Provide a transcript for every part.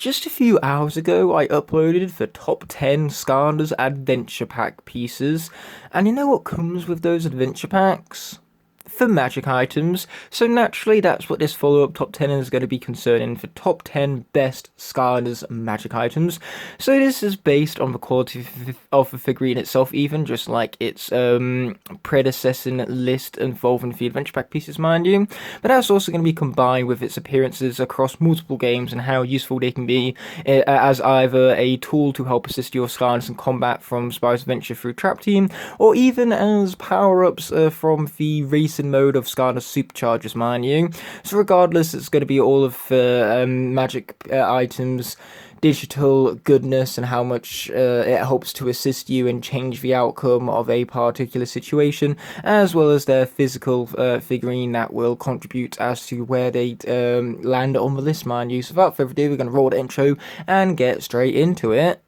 Just a few hours ago, I uploaded the top 10 Skarner's Adventure Pack pieces, and you know what comes with those adventure packs? For magic items, so naturally that's what this follow-up top 10 is going to be concerning, for top 10 best Skarner's magic items. So this is based on the quality of the figurine itself, even just like its predecessing list involving the adventure pack pieces, mind you, but that's also going to be combined with its appearances across multiple games and how useful they can be as either a tool to help assist your Skarners in combat from Spyro's Adventure through Trap Team, or even as power-ups from the racing mode of Skarner's Superchargers, mind you. So regardless, it's going to be all of the magic items, digital goodness, and how much it helps to assist you and change the outcome of a particular situation, as well as their physical figurine that will contribute as to where they land on the list, mind you. So without further ado, we're going to roll the intro and get straight into it.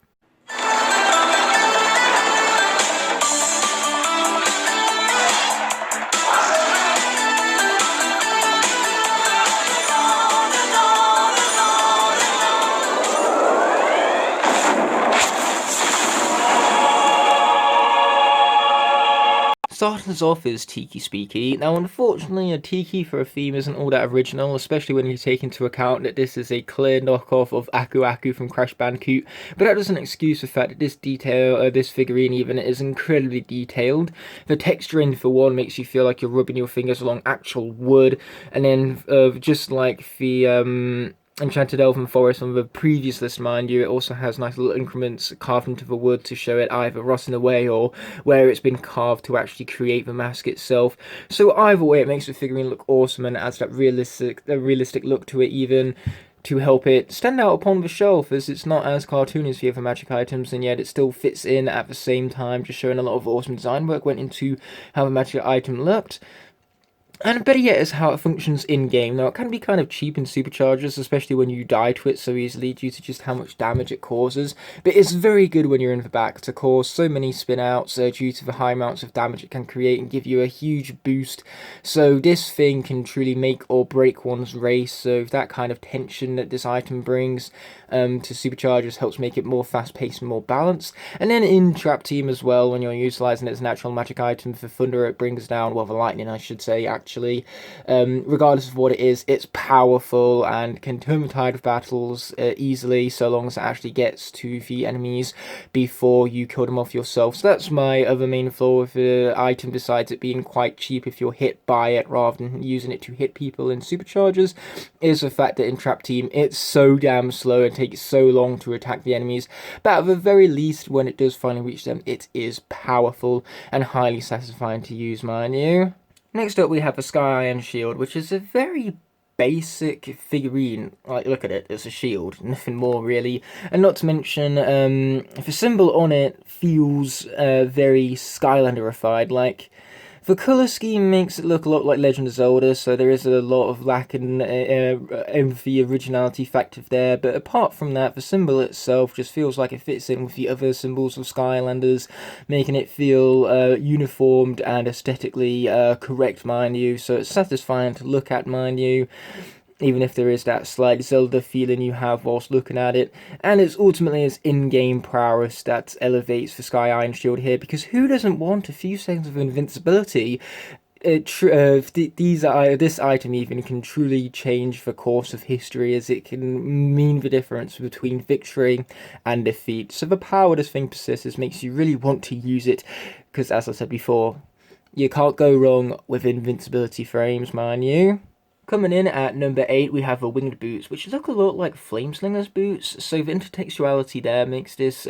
Starting us off is Tiki Speaky. Now, unfortunately, a Tiki for a theme isn't all that original, especially when you take into account that this is a clear knockoff of Aku Aku from Crash Bandicoot, but that doesn't excuse the fact that this figurine even, is incredibly detailed. The texturing, for one, makes you feel like you're rubbing your fingers along actual wood, and then just like the Enchanted Elven Forest on the previous list, mind you, it also has nice little increments carved into the wood to show it either rotting away or where it's been carved to actually create the mask itself. So either way, it makes the figurine look awesome and adds that realistic look to it, even to help it stand out upon the shelf, as it's not as cartoony as the other magic items, and yet it still fits in at the same time, just showing a lot of awesome design work went into how the magic item looked. And better yet is how it functions in-game. Now, it can be kind of cheap in Superchargers, especially when you die to it so easily due to just how much damage it causes, but it's very good when you're in the back to cause so many spin-outs due to the high amounts of damage it can create and give you a huge boost. So this thing can truly make or break one's race, so that kind of tension that this item brings to Superchargers helps make it more fast-paced and more balanced. And then in Trap Team as well, when you're utilising it as a natural magic item, for Thunder it brings down, well, the lightning I should say, actually. Regardless of what it is, it's powerful and can turn the tide of battles easily, so long as it actually gets to the enemies before you kill them off yourself. So that's my other main flaw with the item, besides it being quite cheap if you're hit by it rather than using it to hit people in Superchargers, is the fact that in Trap Team it's so damn slow and takes so long to attack the enemies, but at the very least, when it does finally reach them, it is powerful and highly satisfying to use, mind you. Next up, we have the Sky Iron Shield, which is a very basic figurine. Like, look at it, it's a shield, nothing more really. And not to mention, the symbol on it feels very Skylanderified. Like, the colour scheme makes it look a lot like Legend of Zelda, so there is a lot of lack in the originality factor there, but apart from that, the symbol itself just feels like it fits in with the other symbols of Skylanders, making it feel uniformed and aesthetically correct, mind you, so it's satisfying to look at, mind you, even if there is that slight Zelda feeling you have whilst looking at it. And it's ultimately its in-game prowess that elevates the Sky Iron Shield here, because who doesn't want a few seconds of invincibility? This item even can truly change the course of history, as it can mean the difference between victory and defeat. So the power this thing possesses makes you really want to use it, because as I said before, you can't go wrong with invincibility frames, mind you. Coming in at number 8, we have the Winged Boots, which look a lot like Flameslinger's boots, so the intertextuality there makes this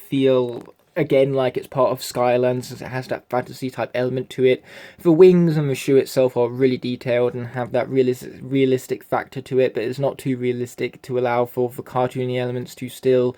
feel, again, like it's part of Skylands, as it has that fantasy type element to it. The wings and the shoe itself are really detailed and have that realistic factor to it, but it's not too realistic to allow for the cartoony elements to still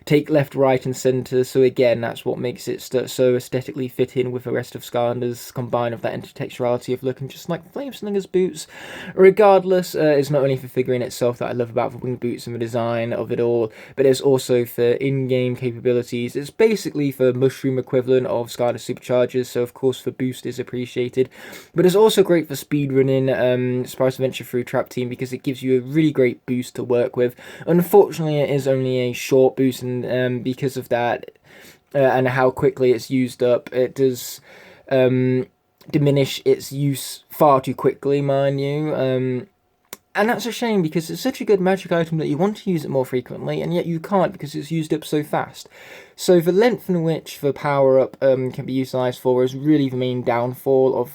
take left, right and centre, so again, that's what makes it so aesthetically fit in with the rest of Skylanders, combined with that intertextuality of looking just like Flameslinger's boots. Regardless, it's not only the figurine itself that I love about the Winged Boots and the design of it all, but there's also the in-game capabilities. It's basically basically the mushroom equivalent of Skarner Superchargers, so of course the boost is appreciated. But it's also great for speedrunning Spiral Adventure through Trap Team because it gives you a really great boost to work with. Unfortunately, it is only a short boost, and because of that and how quickly it's used up, it does diminish its use far too quickly, mind you. And that's a shame because it's such a good magic item that you want to use it more frequently, and yet you can't because it's used up so fast. So the length in which the power-up can be utilised for is really the main downfall of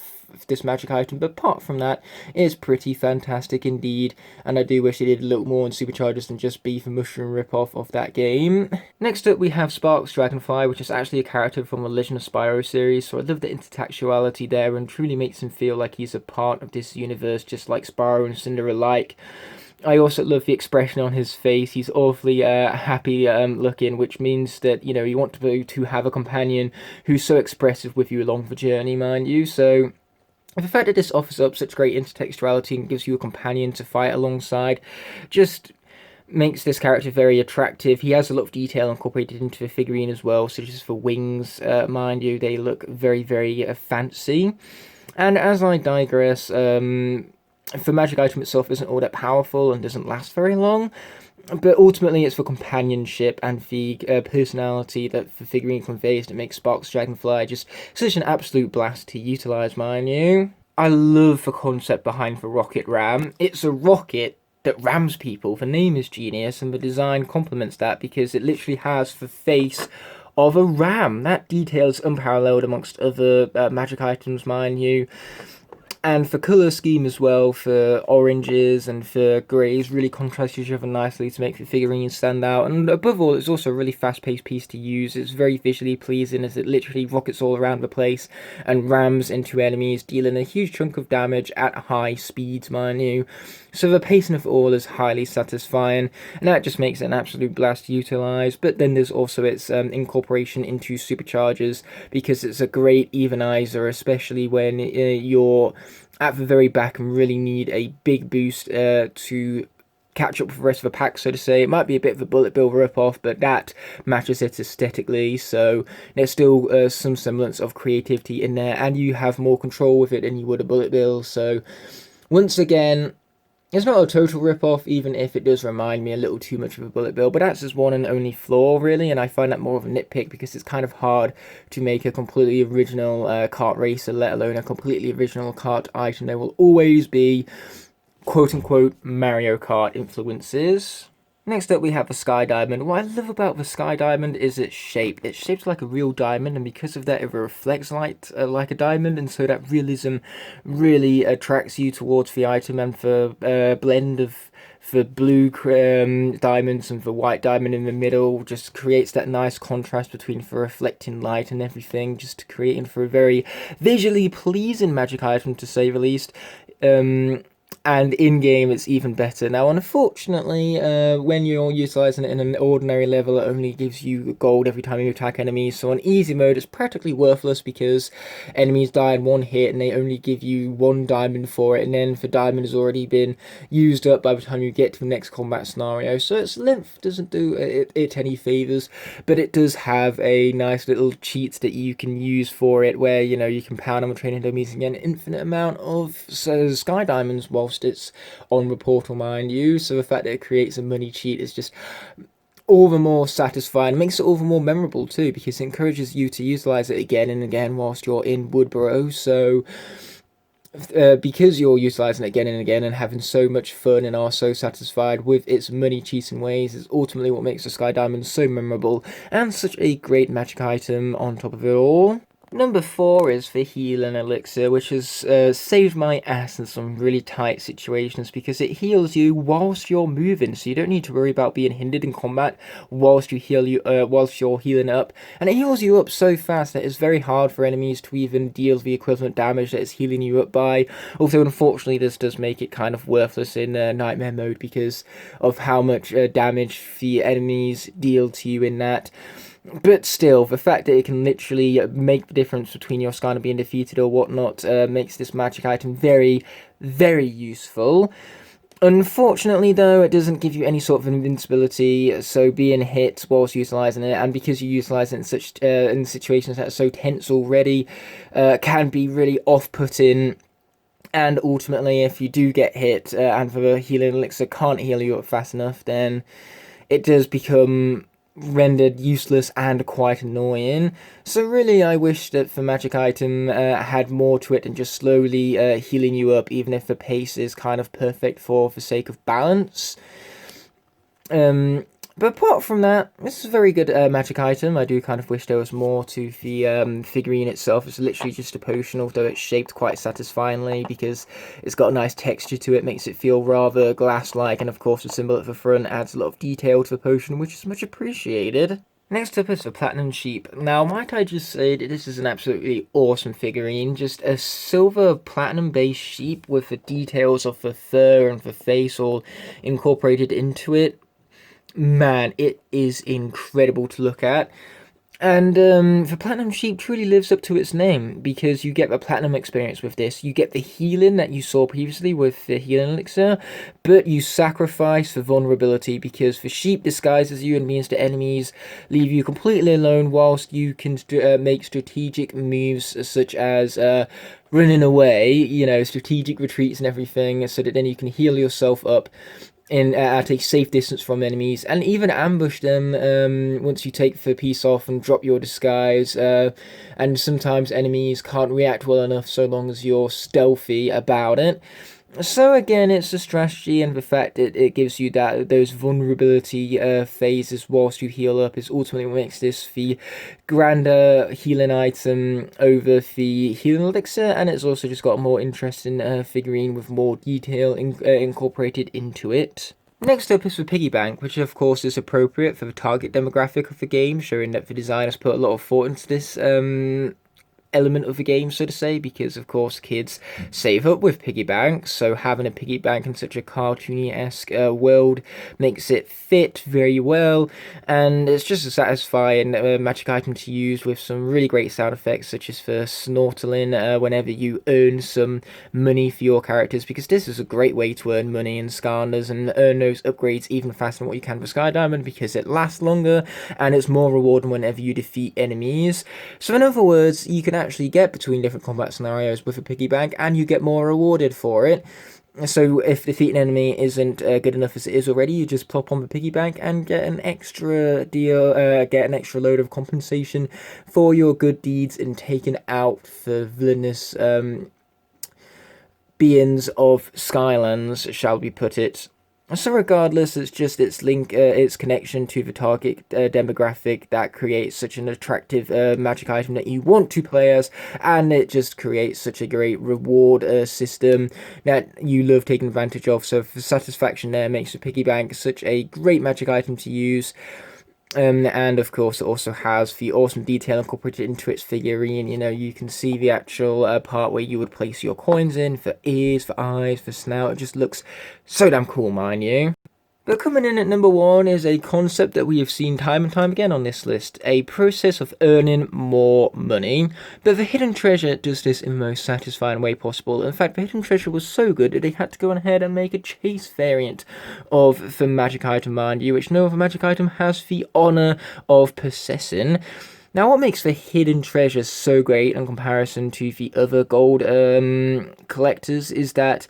this magic item, but apart from that, it's pretty fantastic indeed, and I do wish they did a little more in Superchargers than just be the mushroom ripoff of that game. Next up we have Sparx Dragonfly, which is actually a character from the Legend of Spyro series, so I love the intertextuality there and truly makes him feel like he's a part of this universe, just like Spyro and Cinder alike. I also love the expression on his face. He's awfully happy looking, which means that, you know, you want to have a companion who's so expressive with you along the journey, mind you. So the fact that this offers up such great intertextuality and gives you a companion to fight alongside just makes this character very attractive. He has a lot of detail incorporated into the figurine as well, such as the wings, mind you, they look very, very fancy. And as I digress, the magic item itself isn't all that powerful and doesn't last very long, but ultimately it's the companionship and the personality that the figurine conveys that makes Sparx Dragonfly just such an absolute blast to utilise, mind you. I love the concept behind the rocket ram. It's a rocket that rams people. The name is genius and the design complements that because it literally has the face of a ram. That detail is unparalleled amongst other magic items, mind you. And for colour scheme as well, for oranges and for greys, really contrast each other nicely to make the figurines stand out. And above all, it's also a really fast-paced piece to use. It's very visually pleasing as it literally rockets all around the place and rams into enemies, dealing a huge chunk of damage at high speeds, mind you. So the pacing of it all is highly satisfying, and that just makes it an absolute blast to utilise. But then there's also its incorporation into Superchargers, because it's a great evenizer, especially when you're at the very back and really need a big boost to catch up with the rest of the pack, so to say. It might be a bit of a Bullet Bill ripoff, but that matches it aesthetically, so there's still some semblance of creativity in there, and you have more control with it than you would a Bullet Bill. So once again, it's not a total rip-off, even if it does remind me a little too much of a Bullet Bill, but that's his one and only flaw, really, and I find that more of a nitpick because it's kind of hard to make a completely original kart racer, let alone a completely original kart item. There will always be quote-unquote Mario Kart influences. Next up we have the Sky Diamond. What I love about the Sky Diamond is its shape. It's shaped like a real diamond, and because of that it reflects light like a diamond, and so that realism really attracts you towards the item, and the blend of the blue diamonds and the white diamond in the middle just creates that nice contrast between the reflecting light and everything, just creating for a very visually pleasing magic item, to say the least. And in-game it's even better. Now, unfortunately, when you're utilising it in an ordinary level, it only gives you gold every time you attack enemies, so on easy mode it's practically worthless because enemies die in one hit and they only give you 1 diamond for it, and then the diamond has already been used up by the time you get to the next combat scenario, so its length doesn't do it any favours, but it does have a nice little cheat that you can use for it, where, you know, you can pound on the training enemies and get an infinite amount of Sky Diamonds whilst it's on the portal, mind you. So the fact that it creates a money cheat is just all the more satisfying. It makes it all the more memorable too, because it encourages you to utilise it again and again whilst you're in Woodborough. So because you're utilising it again and again and having so much fun and are so satisfied with its money cheating ways, is ultimately what makes the Sky Diamond so memorable and such a great magic item on top of it all. Number 4 is the Healing Elixir, which has saved my ass in some really tight situations because it heals you whilst you're moving, so you don't need to worry about being hindered in combat whilst whilst you're healing up, and it heals you up so fast that it's very hard for enemies to even deal the equivalent damage that it's healing you up by. Also, unfortunately, this does make it kind of worthless in Nightmare mode because of how much damage the enemies deal to you in that. But still, the fact that it can literally make the difference between your Skarner being defeated or whatnot makes this magic item very, very useful. Unfortunately, though, it doesn't give you any sort of invincibility, so being hit whilst utilizing it, and because you utilize it in such in situations that are so tense already, can be really off-putting. And ultimately, if you do get hit and the healing elixir can't heal you up fast enough, then it does become rendered useless and quite annoying. So really, I wish that the magic item had more to it than just slowly healing you up, even if the pace is kind of perfect for the sake of balance. But apart from that, this is a very good magic item. I do kind of wish there was more to the figurine itself. It's literally just a potion, although it's shaped quite satisfyingly because it's got a nice texture to it, makes it feel rather glass-like, and of course the symbol at the front adds a lot of detail to the potion, which is much appreciated. Next up is the Platinum Sheep. Now, might I just say that this is an absolutely awesome figurine. Just a silver platinum-based sheep with the details of the fur and the face all incorporated into it. Man, it is incredible to look at. And the Platinum Sheep truly lives up to its name because you get the Platinum experience with this. You get the healing that you saw previously with the healing elixir, but you sacrifice the vulnerability because the sheep disguises you and means the enemies leave you completely alone whilst you can make strategic moves such as running away, you know, strategic retreats and everything, so that then you can heal yourself up at a safe distance from enemies, and even ambush them once you take the piece off and drop your disguise. And sometimes enemies can't react well enough so long as you're stealthy about it. So again, it's the strategy and the fact that it gives you those vulnerability phases whilst you heal up is ultimately what makes this the grander healing item over the healing elixir, and it's also just got a more interesting figurine with more detail incorporated into it. Next up is the piggy bank, which of course is appropriate for the target demographic of the game, showing that the designers put a lot of thought into this element of the game, so to say, because of course kids save up with piggy banks, so having a piggy bank in such a cartoony-esque world makes it fit very well, and it's just a satisfying magic item to use with some really great sound effects, such as for snortling whenever you earn some money for your characters, because this is a great way to earn money in Skarners and earn those upgrades even faster than what you can for Sky Diamond, because it lasts longer and it's more rewarding whenever you defeat enemies. So in other words, you can actually get between different combat scenarios with a piggy bank, and you get more rewarded for it. So if defeating an enemy isn't good enough as it is already, you just plop on the piggy bank and get an extra deal, get an extra load of compensation for your good deeds in taking out the villainous beings of Skylands, shall we put it. So regardless, it's just its connection to the target demographic that creates such an attractive magic item that you want to play as, and it just creates such a great reward system that you love taking advantage of. So the satisfaction there makes the piggy bank such a great magic item to use. And of course it also has the awesome detail incorporated into its figurine. You know, you can see the actual part where you would place your coins in, for ears, for eyes, for snout. It just looks so damn cool, mind you. But coming in at number 1 is a concept that we have seen time and time again on this list, a process of earning more money. But the Hidden Treasure does this in the most satisfying way possible. In fact, the Hidden Treasure was so good that they had to go ahead and make a chase variant of the magic item, mind you, which no other magic item has the honour of possessing. Now, what makes the Hidden Treasure so great in comparison to the other gold collectors is that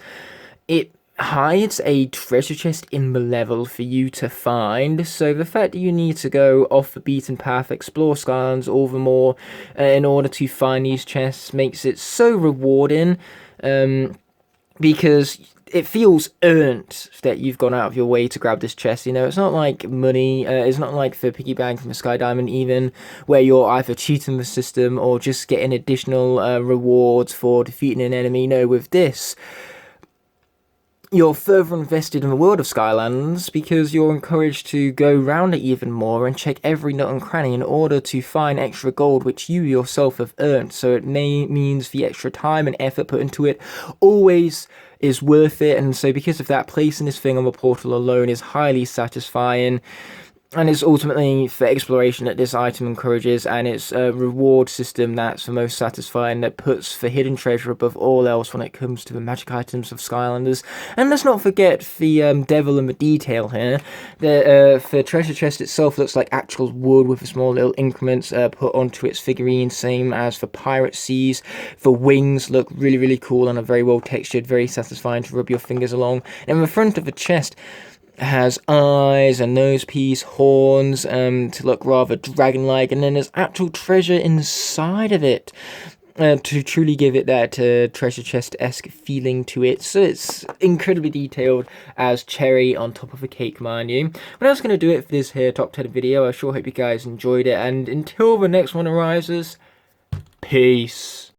it hides a treasure chest in the level for you to find, so the fact that you need to go off the beaten path, explore Skylands all the more in order to find these chests makes it so rewarding, because it feels earned that you've gone out of your way to grab this chest. You know, it's not like money, it's not like the piggy bank from the Sky Diamond even, where you're either cheating the system or just getting additional rewards for defeating an enemy. No, with this, you're further invested in the world of Skylands because you're encouraged to go round it even more and check every nook and cranny in order to find extra gold which you yourself have earned. So it means the extra time and effort put into it always is worth it, and so because of that, placing this thing on the portal alone is highly satisfying. And it's ultimately for exploration that this item encourages, and it's a reward system that's the most satisfying, that puts the hidden treasure above all else when it comes to the magic items of Skylanders. And let's not forget the devil in the detail here. The treasure chest itself looks like actual wood with small little increments put onto its figurine, same as the pirate seas. The wings look really, really cool and are very well textured, very satisfying to rub your fingers along. And in the front of the chest has eyes, a nose piece, horns, to look rather dragon-like, and then there's actual treasure inside of it to truly give it that treasure chest-esque feeling to it. So it's incredibly detailed as cherry on top of a cake, mind you. But that's going to do it for this here top 10 video. I sure hope you guys enjoyed it, and until the next one arises, peace.